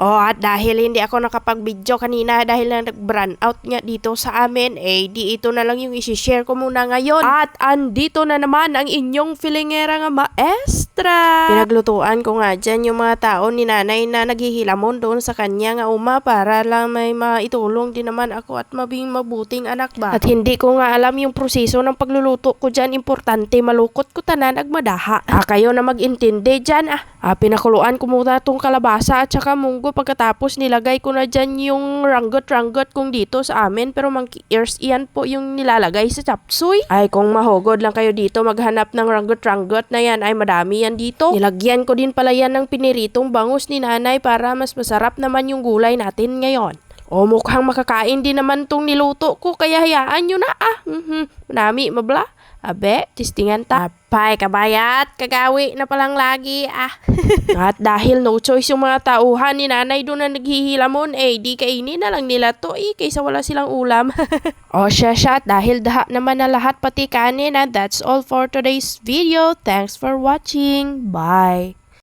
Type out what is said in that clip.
Oh, at dahil hindi ako nakapag-video kanina dahil na nag-brand out nga dito sa amin, di ito na lang yung isi-share ko muna ngayon. At andito na naman ang inyong filingera nga maestra. Pinaglutuan ko nga dyan yung mga tao ni nanay na naghihilamon doon sa kanya nga para lang may maitulong din naman ako at mabing mabuting anak ba. At hindi ko nga alam yung proseso ng pagluluto ko dyan. Importante malukot ko tanan ag madaha. Kayo na mag-intindi dyan pinakuluan ko muna tong kalabasa at saka munggo. Pagkatapos nilagay ko na dyan yung ranggot kong dito sa amin. Pero monkey ears iyan po yung nilalagay sa chapsuy. Ay kung mahugod lang kayo dito maghanap ng ranggot na yan ay madami yan dito. Nilagyan ko din pala yan ng piniritong bangus ni nanay para mas masarap naman yung gulay natin ngayon. Mukhang makakain din naman tong niluto ko kaya hayaan nyo na Manami mabla. Abe, tistingan ta. Apay, kabayat, kagawi na palang lagi At dahil no choice yung mga tauhan ni nanay doon na naghihilamon, di kainin na lang nila to kaysa wala silang ulam. Siya, dahil daha naman na lahat pati kanin that's all for today's video. Thanks for watching. Bye!